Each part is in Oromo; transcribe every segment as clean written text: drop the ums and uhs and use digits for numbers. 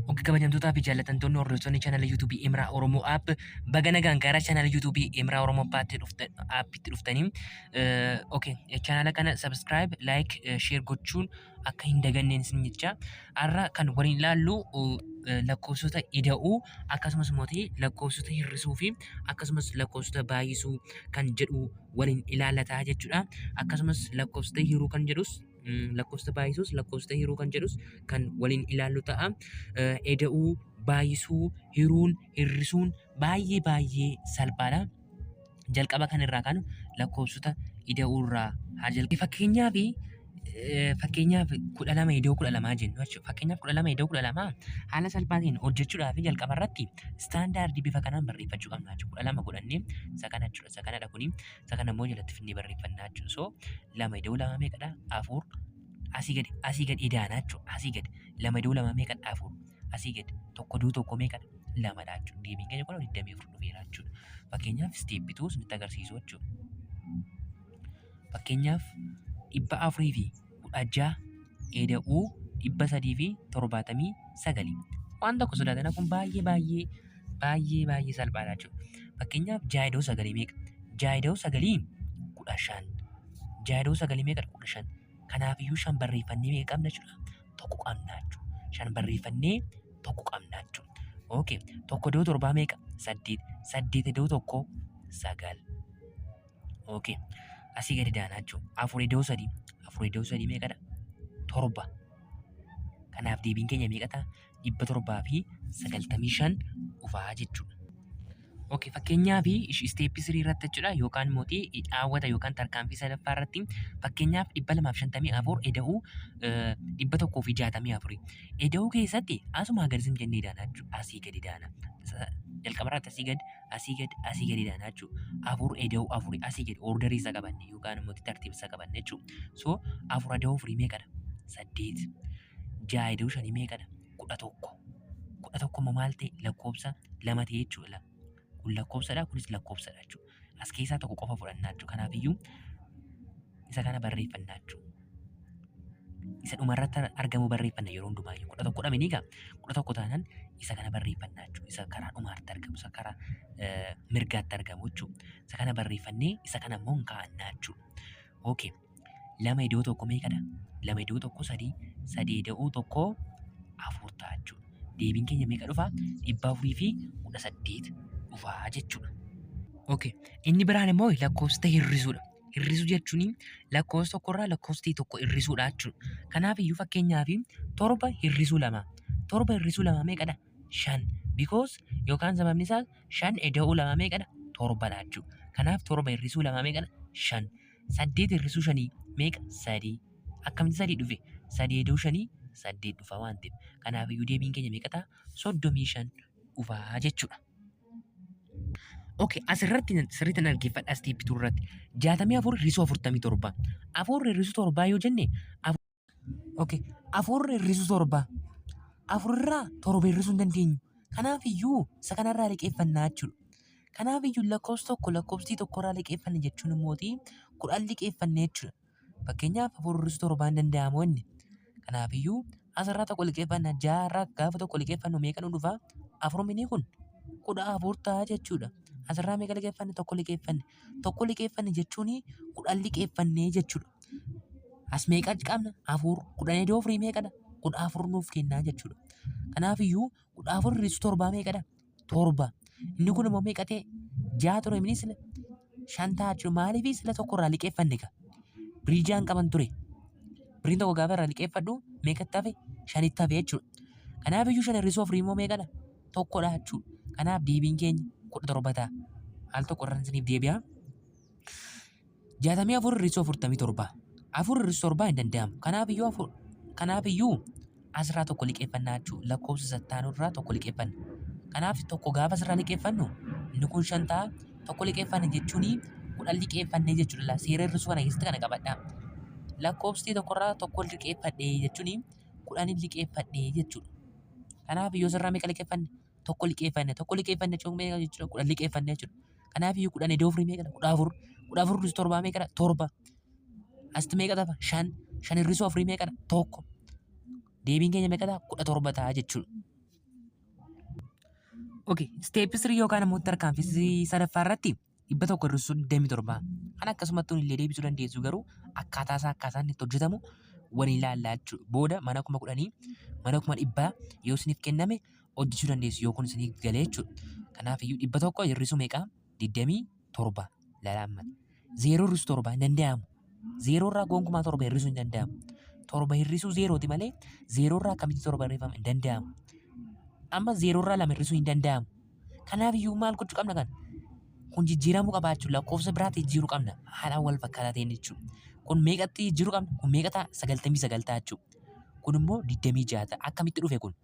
Oke kabajamtootaa fi jaallatamtoonni hordoftoonni chaanala yuutuubii Imraa Oromoo app baga nagaan gara chaanala yuutuubii Imraa Oromoo appitti dhuftanii chaanala kana subscribe, like, share gochuun akka hin daganneen isin jecha. Har'a kan waliin ilaallu lakkoofsota ida'uu akkasumas immoo lakkoofsota hir'isuu fi akkasumas lakkoofsota baay'isuu kan jedhu waliin ilaalataa jechuudha. Akkasumas lakkoofsota hiruu kan jedhus lakkoofsota baay'isuus lakkoofsota hiruu kan jedhus kan waliin ilaallu ta'a. Ida'uu, baay'isuu, hiruun, hir'isuun baay'ee salphaadha. Jalqaba kanarraa kan lakkoofsota ida'uu irraa haa jalqabu. Fakkeenyaaf 12 ida'uu 12 jennu jechuudha. Fakkeenyaaf 12 ida'uu 12 haala salphaatiin hojjechuudhaaf jalqaba irratti istaandaardii bifa kanaan barreeffachuu qabna jechuudha. 12 godhannee isa kana jechuudha. Isa kanadha kuni. Isa kana immoo jalatti finnee barreeffannaa jechuudha. So 2 ida'uu 2 meeqadha? 4 asii gad idaanaa jechuudha. Asii gad 2 ida'uu 2 meeqadha? 4 asii gad tokko duu tokko meeqadha? 2dha jechuudha. Deebiin keenya kun 24 dhufeera jechuudha. Fakkeenyaaf isteeppituu isinitti agarsiisu jechuudha. Fakkeenyaaf 400 fi 16 ida'uu 379 waan tokko sodaatana kun baay'ee salphaadha jechuudha. Fakkeenyaaf 6 ida'uu 9 meeqa? 6 ida'uu 9 15. 6 ida'uu 9 meeqadha? 15. Kanaafiyyuu 5 barreeffannee meeqa qabna jechuudha? Tokko qabna jechuudha. 5 barreeffannee tokko qabna jechuudha. Okay. Tokko ida'uu 7 meeqa? 8. 8 ida'uu 1 9. Okay. Asii gadi daanaa jechuudha. 4 ida'uu 3. 4 ida'uu 3 meeqadha? 7. Kanaaf deebiin keenya meeqa ta'a? 795 dhufaa jechuudha. Okay, fakkeenyaaf isteeppii 3 irratti jechuudha yookaan immoo dhaawwata yookaan tarkaanfii sadaffaa irratti fakkeenyaaf 254 ida'uu 164. Ida'uu keessatti asuma agarsiisum jennee daanaa jechuudha. Asii gadi daana. Jalqaba irratti asii gadi daanaa jechuudha. 4 ida'uu 4 asii gadi ordarii isa qabanne yookaan immoo tartiiba isa qabanne jechuudha. So 4 ida'uu 4 meeqadha? 8. 6 ida'uu 5 meeqadha? 11. 11 immoo maal ta'e? Lakkoofsa 2 ta'e jechuudha. Kun lakkoofsadha kunis lakkoofsadha jechuudha. As keessaa tokko qofa fudhannaa jechuudha. Kanaafiyyuu isa kana barreeffannaa jechuudha. Isa dhumarratti argamu barreeffanna yeroo hundumaayyuu 11 dhabanii egaa 11 taanaan isa kana barreeffannaa jechuudha. Isa karaa dhumaatti argamu isa karaa mirgaatti argamu jechuudha. Isa kana barreeffannee isa kana immoo hin kaa'annaa jechuudha. Okay. 2 ida'uu 1 meeqadha? 2 ida'uu 1 3. 3 ida'uu 1 4 ta'a jechuudha. Deebiin keenya meeqa dhufaa? 418 dhufaa jechuudha. Okay. Inni biraan immoo lakkoofsota hir'isuudha. Hir'isuu jechuun lakkoofsa tokkorraa lakkoofsa tokko hir'isuudha jechuudha. Kanaafiyyuu fakkeenyaaf 7 hir'isuu 2. 7 hir'isuu 2 meeqadha? 5. Because yookaan sababni isaa 5 ida'uu 2 meeqadha? 7dha jechuudha. Kanaaf 7 hir'isuu 2 meeqadha? 5. 8 hir'isuu 5 meeqa? 3. Akkamitti 3 dhufe? 3 ida'uu 5 8 dhufa waan ta'eef. Kanaafiyyuu deebiin keenya meeqa ta'a? 35 dhufaa jechuudha. Okay, asirratti sirriitti dhaggeeffadhaa isteeppituu irratti 64 hir'isuu 47. 4 hir'isuu 7 yoo jenne okay, 4 hir'isuu 7. 4 irraa 7 hir'isuu hin dandeenyu. Kanaafiyyuu isa kanarraa liqeeffannaa jechuudha. Kanaafiyyuu lakkoofsi tokko lakkoofsi tokkorraa liqeeffanne jechuun immoo 10 liqeeffanne jechuudha. Fakkeenyaaf 4 hir'isuu 7 hin danda'amu inni. Kanaafiyyuu asirraa tokko liqeeffanna 6 irraa gaafa tokko liqeeffannu meeqa nu dhufaa? 4 minii kun 14 ta'a jechuudha. Asirraa meeqa liqeeffanne? Tokko liqeeffanne. Tokko liqeeffanne jechuun 10 liqeeffannee jechuudha. As meeqa qabna? 4. 10 ida'uu 4 meeqadha? 14 nuuf kennaa jechuudha. Kanaafiyyuu 14 hir'isuu 7 meeqadha? 7. Inni kun immoo meeqa ta'e? 6 ture minis 5 ta'a jechuudha. Maaliif sila tokkorraa liqeeffanne egaa? Birii 6 qaban ture. Biriin tokko gaafa irraa liqeeffadhu meeqatti hafe? 5tti hafe jechuudha. Kanaafiyyuu 5 hir'isuu 4 immoo meeqadha? Tokkodha jechuudha. Kanaaf deebiin keenya 17 ta'a. Al tokko irraan isiniif deebi'a. 64 hir'isuu 47. 4 hir'isuu 7 hin danda'amu. Kanaafiyyuu asirraa tokko liqeeffannaa jechuudha. Lakkoofsa sattaanuu irraa tokko liqeeffanna. Kanaaf tokko gaafa asirraa liqeeffannu inni kun 5 ta'a. Tokko liqeeffanne jechuun 10 liqeeffannee jechuudha. Seera hir'isuu kana keessatti kana qabadhaa. Lakkoofsi tokkorraa tokko liqeeffadhee jechuun 10 liqeeffadhee jechuudha. Kanaafiyyuu asirraa meeqa liqeeffanne? Tokko liqeeffanne jechuun meeqa jechuudha? 10 liqeeffanne jechuudha. Kanaafiyyuu 10 ida'uu 4 meeqadha? 14. 14 hir'isuu 7 meeqadha? 7. Asitti meeqa ta'a? 5. 5 hir'isuu 4 meeqadha? 1. Deebiin keenya meeqa ta'a? 17 ta'a jechuudha. Okay, steepii 3 yookaan immoo tarkaanfii sadaffaa irratti 127 kan akkasumattuu illee deebisuu dandeessu garuu akkaataa inni itti hojjetamu waliin ilaallaa jechuudha. Booda mana 10,000 mana 100,000 yoo isiniif kenname hojjechuu dandeessu yoo kun isiniif galee jechuudha. Kanaafiyyuu 100 hir'isuu meeqaa? 27 lalaamman. 0 hir'isuu 7 hin danda'amu. 0 irraa gonkumaa 7 hir'isuu hin danda'amu. 7 hir'isuu 0ti malee 0 irraa akkamitti 7 hir'ifama hin danda'amu. Amma 0 irraa 2 hir'isuu hin danda'amu. Kanaafiyyuu maal gochuu qabna kan? Kun jijjiiramuu qaba jechuudha. Lakkoofsa biraatti jijjiiruu qabna. Haalaan wal fakkaataa ta'een jechuudha. Kun meeqatti jijjiiruu qabna? Kun meeqa ta'a? 99 ta'a jechuudha. Kun immoo 26 ta'a. Akkamitti dhufe kun?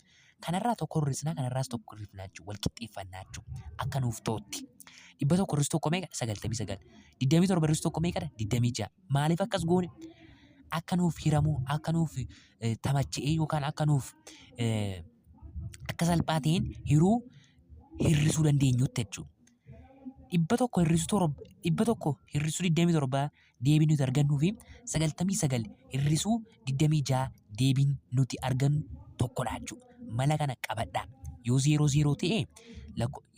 Kanarraa tokko hir'isnaa kanarraas tokko hir'ifnaa jechuudha. Wal qixxeeffannaa jechuudha. Akka nuuf ta'utti. 100 hir'isuu tokko meeqa? 99. 27 hir'isuu tokko meeqadha? 26. Maaliif akkas goone? Akka nuuf hiramu, akka nuuf tamacha'ee yookaan akka nuuf akka salphaa ta'een hiruu hir'isuu dandeenyutti jechuudha. 100 hir'isuu 27 deebii nuti argannuu fi 99 hir'isuu 26 deebiin nuti argannu tokkodha jechuudha. Mala kana qabadhaa. Yoo 00 ta'e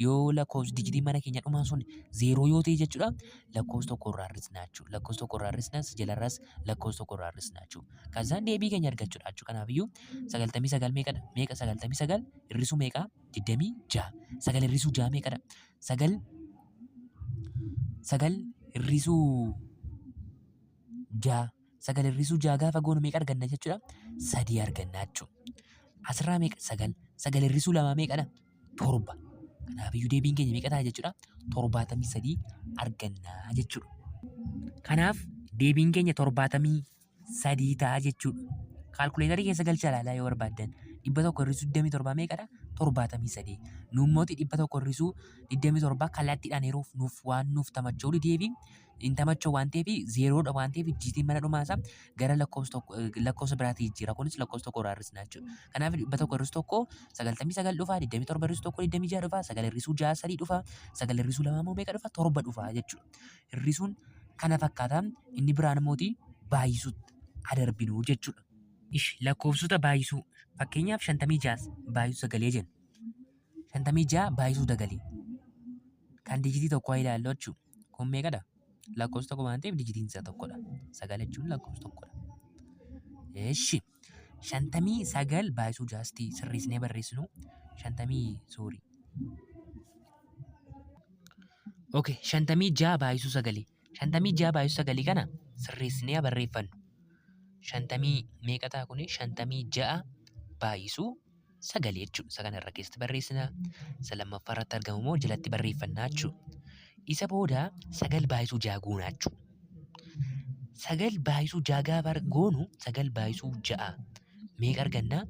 yoo lakkoofsi dijitii mana keenya dhumaan sun 0 yoo ta'e jechuudha lakkoofsa tokko irraa hir'isnaa jechuudha. Lakkoofsa tokko irraa hir'isnas jalarraas lakkoofsa tokko irraa hir'isnaa jechuudha. Kasaan deebii keenya argachuudha jechuudha. Kanaafiyyuu 99 meeqadha? Meeqa 99 hir'isuu meeqa? 26. 9 hir'isuu 6 meeqadha? 9 hir'isuu 6. 9 hir'isuu 6 gaafa goonu meeqa arganna jechuudha? 3 arganna jechuudha. Asirraa meeqa? 9. 9 hir'isuu 2 meeqadha? 7. Kanaafiyyuu deebiin keenya meeqa ta'a jechuudha? 73 argannaa jechuudha. Kanaaf deebiin keenya 73 ta'a jechuudha. Kaalkuleetarii keessa galchaa ilaalaa yoo barbaaddan 100 hir'isuu 27 meeqadha? 73. Nuummooti 100 hir'isuu 27 kallattiidhaan yeroo waan nuuf tamacha'u deebiin hin tamacha'u waan ta'eef 0dha waan ta'eef jitiin mana dhumaasaa gara lakkoofsa biraatti jijjiira. Kunis lakkoofsa tokko irraa hir'isnaa jechuudha. Kanaaf 100 hir'isuu tokko 99 dhufa, 27 hir'isuu tokko 26 dhufa, 9 hir'isuu 6 3 dhufa, 9 hir'isuu 2 immoo meeqa dhufa? 7 dhufa jechuudha. Hir'isuun kana fakkaataa inni biraan immooti baay'isuutti adarbinuu jechuudha. Lakkoofsota baay'isuu fakkeenyaaf 56 baay'isuu 9 jenna. 56 baay'isuu 9 kan dijitii tokko ilaallu jechuudha. Kun meeqadha? Lakkoofsa tokko waan ta'eef dijitiin isaa tokkodha. 9 jechuun lakkoofsa tokkodha. 59 baay'isuu 6 sirreessinee barreessinu. 56 baay'isuu 9. 56 baay'isuu 9 kana sirreessinee barreeffannu. 50 meeqa ta'a kuni? 56 baay'isuu 9 jechuudha. Isa kana irra keessatti barreessina. Isa lammaffaa irratti argamu immoo jalatti barreeffannaa jechuudha. Isa booda 9 baay'isuu 6 goonaa jechuudha. 9 baay'isuu 6 gaafa goonu 9 baay'isuu 6 meeqa argannaa?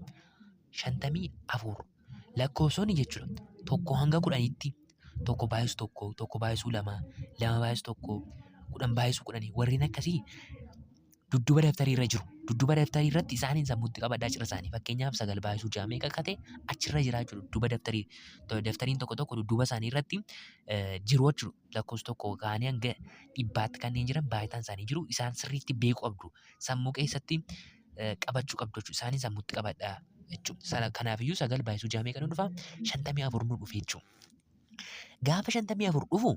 54 lakkoofsonni jechuudha. Tokko hanga 10tti tokko baay'isuu tokko, tokko baay'isuu 2, 2 baay'isuu 1, 10 baay'isuu 10 warreen akkasii dudduuba daftarii irra jiru. Dudduuba daftarii irratti isaaniin sammuutti qabadhaa cira isaanii. Fakkeenyaaf 9 baay'isuu 6 meeqa akka ta'e achirra jiraa jiru. Dudduuba daftariin tokko tokko dudduuba isaanii irratti jiru jechuudha. Lakkoofsa tokko kaanii hanga 100tti kanneen jiran baay'ataan isaanii jiru. Isaan sirriitti beekuu qabdu. Sammuu keessatti qabachuu qabdu jechuudha. Isaaniin sammuutti qabadhaa jechuudha. Kanaafiyyuu 9 baay'isuu 6 meeqa nu dhufa? 54 nu dhufe jechuudha. Gaafa 54 dhufu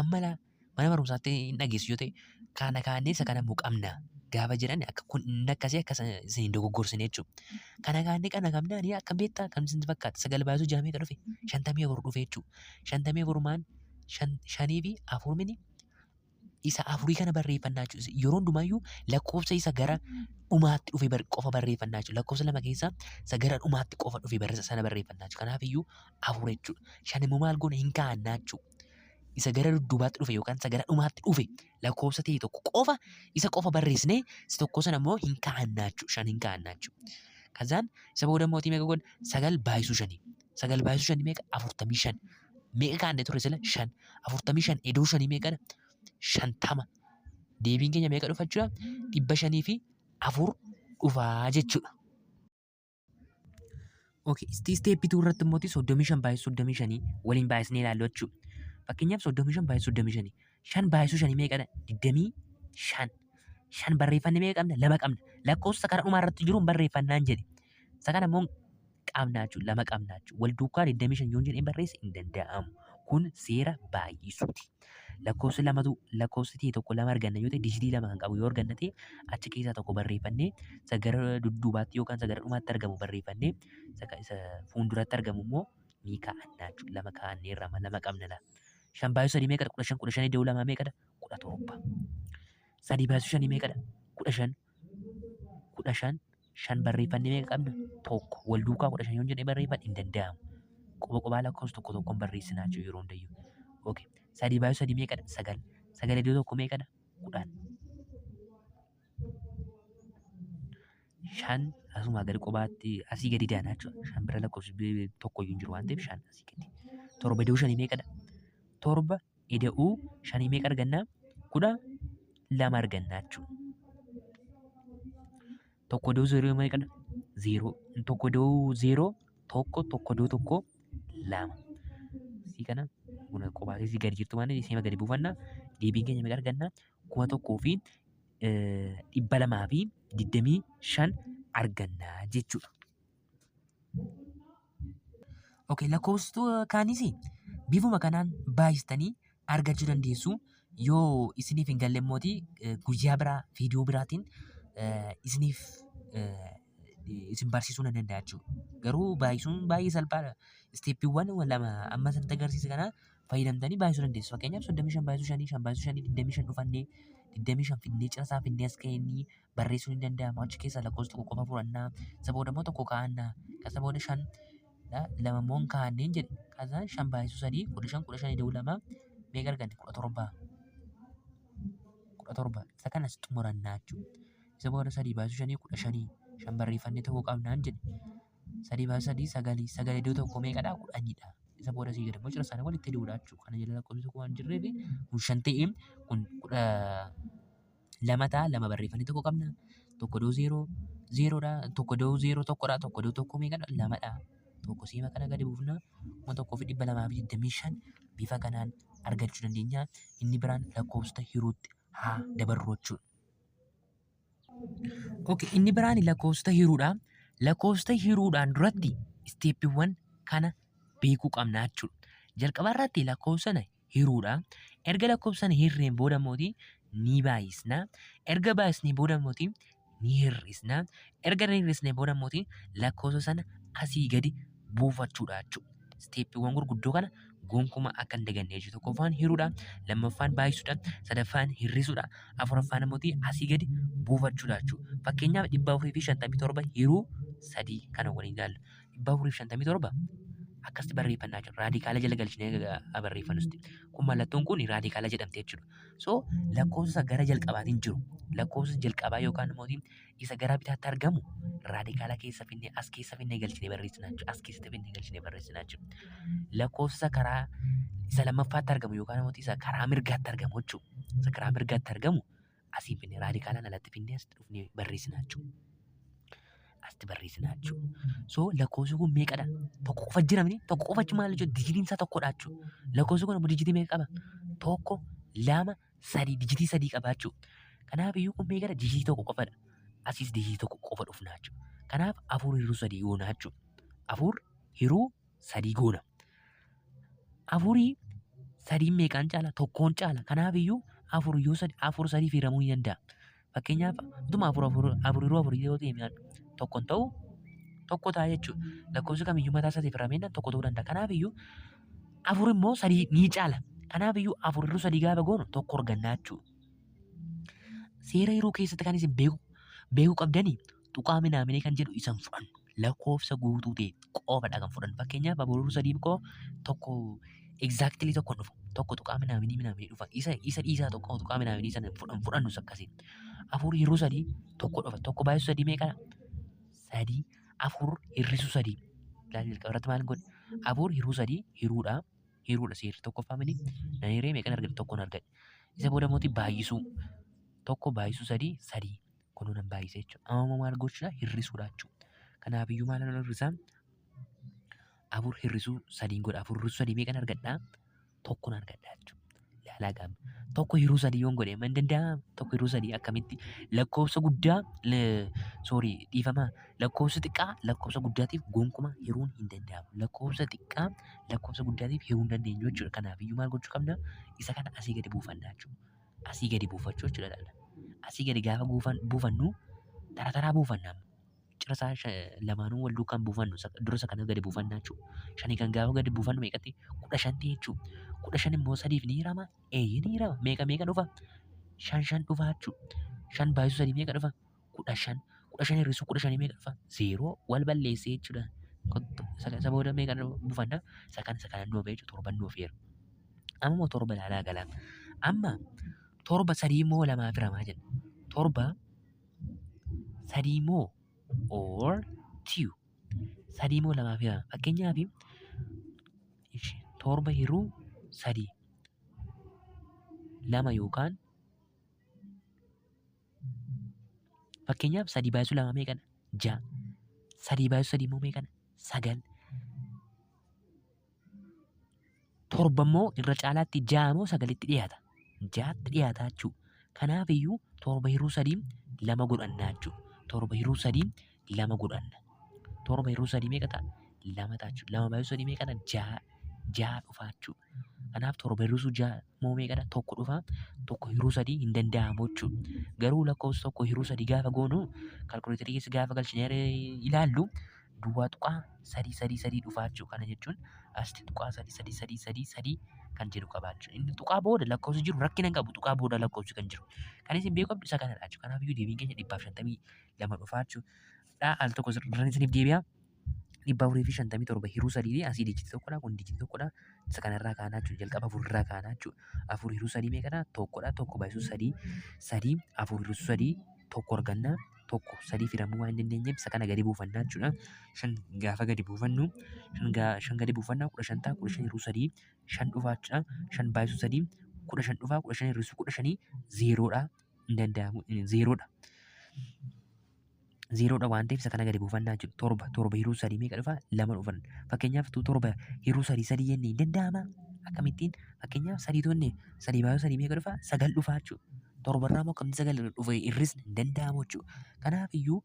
amma mana barumsaatti hin dhageessu yoo ta'e kana kaannee isa kana immoo qabna. Gaafa jedhan akka kun inni akkasii akka isin dogoggorsine jechuudha. Kana kaannee kana qabnaan akka beektaa kan isin fakkaata. 9 baay'isuu 6 meeqa dhufe? 54 dhufe jechuudha. 54 maan 5 fi 4 mini isa 4 kana barreeffannaa jechuudha. Yeroo hundumayyuu lakkoofsa isa gara dhumaatti dhufe qofa barreeffannaa jechuudha. Lakkoofsa lama keessaa isa gara dhumaatti qofa dhufe sana barreeffannaa jechuudha. Kanaafiyyuu 4 jechuudha. 5 immoo maal goona hin kaa'annaa jechuudha. Isa gara dudduubaatti dhufe yookaan isa gara dhumaatti dhufe lakkoofsa ta'e tokko qofa isa qofa barreessine isa tokko sana immoo hin kaa'annaa jechuudha. 5 hin kaa'annaa jechuudha. Kazaan isa booda mootii meeqa godha? 9 baay'isuu 5. 9 baay'isuu 5 meeqa? 45. Meeqa kaa'annee ture sila? 5. 45 edoo 5 meeqadha? 50. Deebiin keenya meeqa dhufa jechuudha? 500 fi 4 dhufaa jechuudha. Okay, isteeppii 2 irratti immoo 35 baay'isuu 35 waliin baay'isnee ilaallu jechuudha. Fakkeenyaaf 35 baay'isuu 35. 5 baay'isuu 5 meeqadha? 25. 5 barreeffannee meeqa qabna? 2 qabna. Lakkoofsa karaa dhumaa irratti jiru barreeffannaan jedhe. Isa kana immoo qabnaa jechuudha. Lama qabnaa jechuudha. Wal duukaa 25 yoo jedhee barreesse hin danda'amu. Kun seera baay'isuuti. Lakkoofsi lamatu lakkoofsi ta'e tokko lama arganna yoo ta'e dijitii lama kan qabu yoo arganna ta'e achi keessaa tokko barreeffannee isa gara dudduubaatti yookaan isa gara dhumaatti argamu barreeffannee isa fuulduratti argamu immoo ni kaa'annaa jechuudha. Lama kaa'annee irraa lama qabna laa. Shan baay'ee sadii meeqadha? 15 15 ida'uu lamaa meeqadha? 17. Sadii baay'ee shanii meeqadha? 15 15 shan barreeffannee meeqa qabna? Tokko wal duukaa 15 yoo jedhee barreeffadhe hin danda'amu. Quba qubaa lakkoofsa tokko tokkoon barreessinaa jechuudha yeroo hundayyuu. Okay. Sadii baay'ee sadii meeqadha? 9. 9 iddoo tokko meeqadha? 10. Shan asuma gadi qubaatti asii gadi daanaa jechuudha. Shan bira lakkoofsi tokko iyyuu hin jiru waan ta'eef shan asii gadi. 7 ida'uu shanii meeqadha? 7 ida'uu shanii meeqa argannaa? 12 argannaa jechuudha. Tokko ida'uu 0 meeqadha? 0. Tokko ida'uu 0 tokko ida'uu tokko 2. Isii kana buna qophaatee isii gadi jirtu waan isii gadi buufannaa deebiin keenya meeqa argannaa? 1,225 argannaa jechuudha. Okay, lakkoofsa kaanis bifuma kanaan baay'istanii argachuu dandeessu. Yoo isiniif hin galle immoo guyyaa biraa viidiyoo biraatiin isiniif isin barsiisuu nan danda'a jechuudha. Garuu baay'isuun baay'ee salphaadha. Isteeppiiwwan lama amma sanatti agarsiise kana fayyadamtanii baay'isuu dandeessu. Fakkeenyaaf 35 baay'isuu 5 5 baay'isuu 5 25 dhufannee 25 finnee cinasaa finnee as ka'anii barreessuun ni danda'ama. Achi keessa lakkoofsa tokko qofa fudhannaa. Isa booda immoo tokko kaa'annaa. Isa booda 5 lama immoo hin kaa'anneen jedhe. Kasaan 5 baay'isuu 3 15 ida'uu 2 meeqa arganne? 17. 17 isa kanas xumurannaa jechuudha. Isa booda 3 baay'isuu 5 15 5 barreeffannee tokko qabnaan jedhe. 3 baay'isuu 3 9 iddoo tokko meeqadha? 10dha. Isa booda sii gadi immoo cira isaanii walitti hidhuudha jechuudha. Kana jala lakkoofsi tokko waan jirreef kun 5 ta'ee kun 2 ta'a. 2 barreeffannee tokko qabna. Tokko ida'uu 0 0dha. Tokko ida'uu 0 tokkodha. Tokko ida'uu tokko meeqadha? 2dha. Tokko siima kana gadi buufna. 1,225 bifa kanaan argachuu dandeenya. Inni biraan lakkoofsa hiruutti haa dabarru jechuudha. Okay, inni biraan lakkoofsa hiruudha. Lakkoofsa hiruudhaan duratti isteeppiiwwan kana beekuu qabna jechuudha. Jalqaba irratti lakkoofsa hiruudha. Erga lakkoofsa hirreen booda immoo ni baay'isna. Erga baay'isnee booda immoo ni hir'isna. Erga hir'isnee booda immoo lakkoofsa sana asii gadi buufachuudha jechuudha. Isteeppiiwwan gurguddoo kana gonkumaa akka hin daganne jechuudha. Tokkoffaan hiruudha. Lammaffaan baay'isuudha. Sadaffaan hir'isuudha. Afuraffaan immoo asii gadi buufachuudha jechuudha. Fakkeenyaaf 457 hiruu 3 kana waliin ilaalla. 457 akkasitti barreeffannaa jechuudha. Raadikaala jala galchinee barreeffannusti. Kun mallattoon kun raadikaala jedhamte jechuudha. So lakkoofsa gara jalqabaatiin jiru. Lakkoofsa jalqabaa yookaan immoo isa gara bitaatti argamu raadikaala keessa finnee as keessa finnee galchinee barreessinaa jechuudha. As keessatti finnee galchinee barreessinaa jechuudha. Lakkoofsa karaa isa lammaffaatti argamu yookaan immoo isa karaa mirgaatti argamu jechuudha. Isa karaa mirgaatti argamu asii finnee raadikaalaan alatti finnee asitti dhufnee barreessinaa jechuudha. Asitti barreessinaa jechuudha. So lakkoofsi kun meeqadha? Tokko qofa jiramni tokko qofa maal jechuudha? Dijitiin isaa tokkodha jechuudha. Lakkoofsi kun immoo dijitii meeqa qaba? 1 2 3 dijitii 3 qaba jechuudha. Kanaaf iyyuu kun meeqadha? Dijitii tokko qofadha. Asiis dijitii tokko qofa dhufnaa jechuudha. Kanaaf 4 hiruu 3 goona jechuudha. 4 hiruu 3 goona. 4 3 meeqaan caala? Tokkoon caala. Kanaaf iyyuu 4 yoo 3 hiramuu ni danda'a. Fakkeenyaaf utuma 4 hiruu 4 yoo ta'e tokkoon ta'u tokko ta'a jechuudha. Lakkoofsi kamiyyuu mataa isaatiif hirameen tokko ta'uu danda'a. Kanaaf iyyuu 4 immoo 3 ni caala. Kanaaf iyyuu 4 hiruu 3 gaafa goonu tokko argannaa jechuudha. Seera hiruu keessatti kan isin beekuu qabdanii tuqaa minaaminee kan jedhu isan fudhannu. Lakkoofsa guutuu ta'e qofaadha kan fudhannu. Fakkeenyaaf 4 hiruu 3 koo tokko exactly tokko dhufu. Tokko tuqaa minaaminee dhufa. Isa dhiisaa tokko tuqaa minaaminee sana fudhannus akkasiin. 4 hiruu 3 tokko dhufa. Tokko baay'isuu 3 meeqadha? 3 4 hir'isuu 3. Jalqaba irratti maal godhe? 4 hiruu 3 hiruudha. Hiruudha seerri tokkoffaa mini. Nan hiree meeqan argate? Tokkoon argate. Isa booda mootii baay'isuu. Tokko baay'isuu 3 kunuu nan baay'ise jechuudha. Amma maal gochuudha? Hir'isuudha jechuudha. Kanaaf iyyuu maal hir'isaa? 4 hir'isuu 3 godha. 4 hir'isuu 3 meeqan argadhaa? Tokkoon argadhaa jechuudha. Ilaalaa gaama. tokko hiruu sadii yoon godhe man danda'ama tokko hiruu sadii akkamitti lakkoofsa guddaa dhiifama lakkoofsa xiqqaa lakkoofsa guddaatiif gonkumaa hiruun hin danda'amu lakkoofsa xiqqaa lakkoofsa guddaatiif hiruu hin dandeenyu jechuudha kanaaf iyyuu maal gochuu qabna isa kana asii gadi buufannaa jechuudha asii gadi buufachuu jechuudha asii gadi gaafa buufannu taraa buufannaa cirasaa lamaanuu wal duukaan buufannu dura isa kana gadi buufannaa jechuudha shanii kan gaafa gadi buufannu meeqatti 15 jechuudha 15 immoo sadiif ni hirama ni hirama meeqa dhufa 5 dhufa jechuudha 5 baay'isuu sadii meeqa dhufa 15 hir'isuu 15 meeqa dhufa 0 wal balleessee jechuudha isa booda meeqa buufanna isa kana nuu ba'e jechuudha torban nuuf heera amma immoo torba ilaalaa galaa amma torba sadii immoo lamaaf hiramaa jenna torba sadii immoo or 2 sadii immoo lamaaf hirama fakkeenyaaf torba hiruu sadii lama yookaan fakkeenyaaf sadii baay'isuu lama meeqadha 6 sadii baay'isuu sadii immoo meeqadha 9 torba immoo irra caalaatti 6 immoo 9tti dhiyaata 6tti dhiyaata jechuudha kanaaf iyyuu torba hiruu sadii lama godhannaa jechuudha torba hiruu sadii lama godhanna torba hiruu sadii meeqa ta'a lama ta'a jechuudha lama baay'isuu sadii meeqadha 6 dhufaa jechuudha kanaaf torba hir'isuu 6 moo meeqadha tokko dhufaa tokko hiruu sadii hin danda'amu jechuudha garuu lakkoofsa tokko hiruu sadii gaafa goonu kaalkuleetarii keessa gaafa galchinee ilaallu duwwaa tuqaa sadii dhufaa jechuudha kana jechuun asitti tuqaa sadii kan jedhu qabaachu inni tuqaa booda lakkoofsi jiru rakkina hin qabu tuqaa booda lakkoofsi kan jiru kan isin beeku isa kanadha jechuudha kanaaf iyyuu deebiin keenya 152 dhufaa jechuudha al tokko irraan isiniif deebi'a 457 hiruu sadii asii dijiti tokkodha kun dijiti tokkodha isa kanarraa kaanaa jechuudha jalqaba afurrirraa kaanaa jechuudha afur hiruu sadii meeqadha tokkodha tokko baay'isuu sadii afur hiruu sadii tokko argannaa tokko sadii firamuu waan hin dandeenyeef isa kana gadi buufannaa jechuudha shan gaafa gadi buufannu shan gadi buufannaa 15 ta'a 15 hiruu sadii shan dhufaa jechuudha shan baay'isuu sadii 15 dhufaa 15 hir'isuu 15 zeeroodha hin danda'amu zeeroodha zeeroodha waan ta'eef isa kana gadi buufannaa jechuudha torba hiruu sadii meeqa dhufa lama dhufan fakkeenyaaf torba hiruu sadii jennee hin danda'ama akkamittiin fakkeenyaaf sadii toonne sadii baay'isuu sadii meeqa dhufa 9 dhufaa jechuudha torbarraa immoo akkamitti 9 dhufe hir'isne hin danda'amu jechuudha kanaaf iyyuu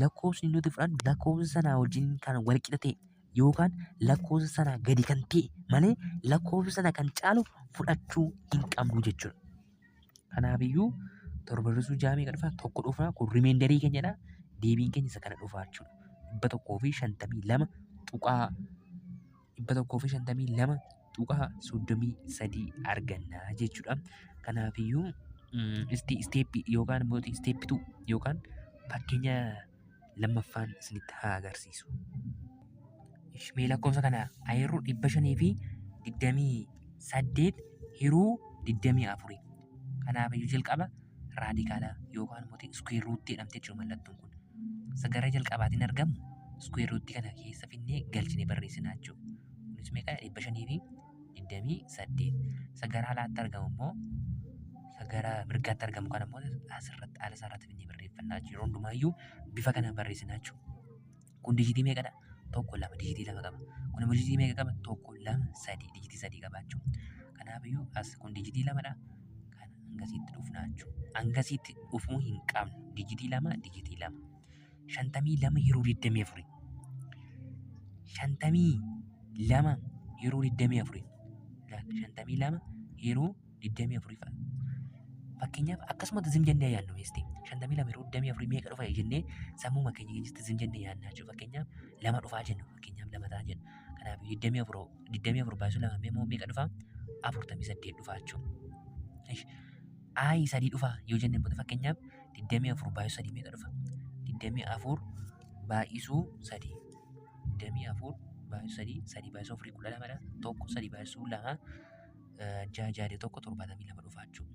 lakkoofsi nuti fudhannu lakkoofsa sanaa wajjin kan wal qixa ta'e yookaan lakkoofsa sanaa gadi kan ta'e malee lakkoofsa sana kan caalu fudhachuu hin qabnu jechuudha kanaaf iyyuu torba hir'isuu 6 meeqa dhufa tokko dhufa kun rimeendariin keenyadha deebiin keenya isa kana dhufaa jechuudha 152 tuqaa 152 tuqaa 33 argannaa jechuudha kanaaf iyyuu isteeppii yookaan immoo isteeppii 2 yookaan fakkeenya lammaffaan isinitti haa agarsiisu. Mee lakkoofsa kana ayiruu 500 fi 28 hiruu 24 kanaaf iyyuu jalqaba raadikaala yookaan immoo iskuweer ruutii jedhamte jechuudha mallattoon kun. Sagara jalqabaatiin argamu iskuweer ruutii kana keessa finnee galchinee barreessinaa jechuudha. Kunis meeqa 500 fi 28 sagara alaatti argamu immoo sagara mirgaatti argamu kana immoo asirratti haala isaarratti finnee barreeffannaa jechuudha. Hundumaayyuu bifa kanaan barreessinaa jechuudha. Kun dijitii meeqadha? Tokko lama dijitii lama qaba. Kun immoo dijitii meeqa qaba? Tokko lama sadii dijitii sadii qaba jechuudha. Kanaaf iyyuu as kun dijitii lamadha. Kana hangasitti dhufnaa jechuudha. Hangasitti dhufuu hin qabnu. Dijitii lama. 52 yeroo 24. 52 yeroo 24. 52 yeroo 24. Fakkeenyaaf akkasumatti zim jennee yaadnu meestii 52 yeroo 24 meeqa dhufa jennee sammuu keenya keessatti zim jennee yaadnaa jechuudha. Fakkeenyaaf lama dhufaa jennu fakkeenyaaf lama ta'a jenna. Kanaaf 24 baay'isuu lama immoo meeqa dhufa 48 dhufaa jechuudha. Ayi sadii dhufa yoo jenne fakkeenyaaf 24 baay'isuu sadii meeqa dhufa 24 baay'isuu sadii 24 baay'isuu sadii baay'isuu 4 12 tokko sadii baay'isuu lama jaajaalee tokko 72 dhufaa jechuudha.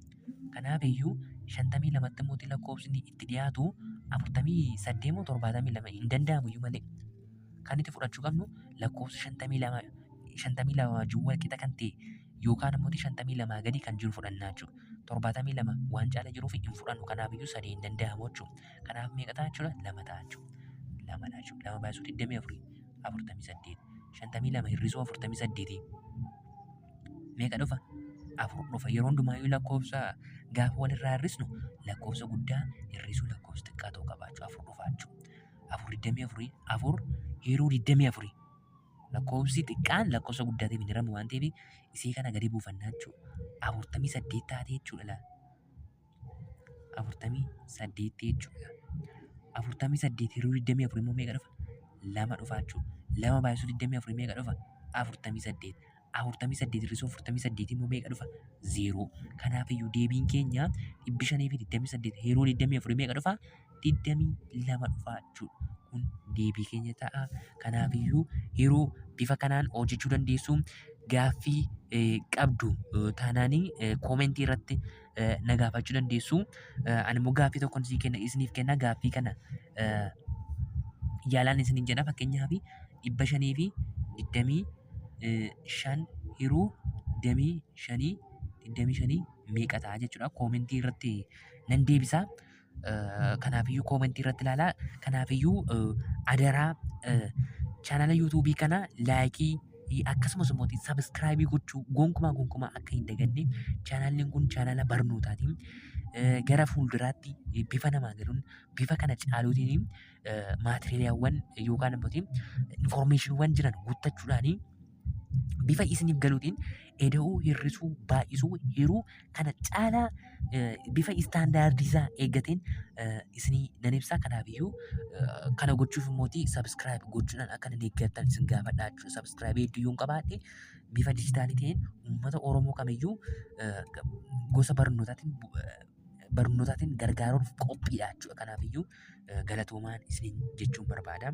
Kanaaf iyyuu 52tti immoo lakkoofsni itti dhiyaatu 48 moo 72 hin danda'amu iyyuu malee. Kan itti fudhachuu qabnu lakkoofsa 52 wajjin wal qixa kan ta'e yookaan immoo 52 gadi kan jiru fudhannaa jechuudha. 72 waan caala jiruuf hin fudhannu kanaaf iyyuu 3 hin danda'amu jechuudha. Kanaaf meeqa ta'a jechuudha? 2 ta'a jechuudha. 2 jechuudha. 2 baay'isuu 24 48 52 hir'isuu 48 meeqa dhufa? afur dhufa. Yeroo hundumaayyuu lakkoofsa gaafa walirraa hir'isnu lakkoofsa guddaa hir'isuu lakkoofsa xiqqaa ta'uu qabaachuu afur dhufa jechuudha. Afur 24 afur hiruu 24 lakkoofsi xiqqaan lakkoofsa guddaatiif hin hiramu waan ta'eef isii kana gadi buufannaa jechuudha. 48 taate jechuudha laala. 48 jechuudha. 48 hiruu 24 immoo meeqa dhufa? Lama dhufa jechuudha. Lama baay'isuu 24 meeqa dhufa? 48. 48 hir'isuu 48 immoo meeqa dhufa? 0. Kanaafiyyuu deebiin keenya 528 hiruu 24 meeqa dhufa? 22 dhufa jechuudha. Kun deebii keenya ta'a. Kanaafiyyuu yeroo bifa kanaan hojjechuu dandeessu. Gaaffii qabdu taanaanii koomentii irratti na gaafachuu dandeessu. Ani immoo gaaffii tokkoon isiniif kenna. Gaaffii kana yaalaan isiniin jedha. Fakkeenyaaf 525 hiruu 25 meeqa ta'a jechuudha. Koomentii irratti nan deebisa. Kanaafiyyuu koomentii irratti ilaalaa. Kanaafiyyuu adaraa chaanala yuutuubii kana laayikii akkasumas immoo sabiskiraayibii gochuu gonkumaa akka hin daganne. Chaanalli kun chaanala barnootaatiin gara fuulduraatti bifa namaa galuun bifa kana caaluutiin maatiriyaawwan yookaan immoo infoormeeshiniiwwan jiran guuttachuudhaan bifa isiniif galuutiin eda'uu, hir'isuu, baay'isuu, hiruu kana caalaa bifa istaandaardiisaa eeggateen isinii nan ibsa. Kanaafiyyuu kana gochuuf immoo sabiskiraayib gochuudhaan akka na deeggartan isin gaafadha jechuudha. Sabiskiraayibii hedduu yoon qabaadhe bifa dijitaalii ta'een uummata Oromoo kamiyyuu gosa barnootaatiin gargaaruuf qophiidha jechuudha. Kanaafiyyuu galatoomaan isiniin jechuun barbaada.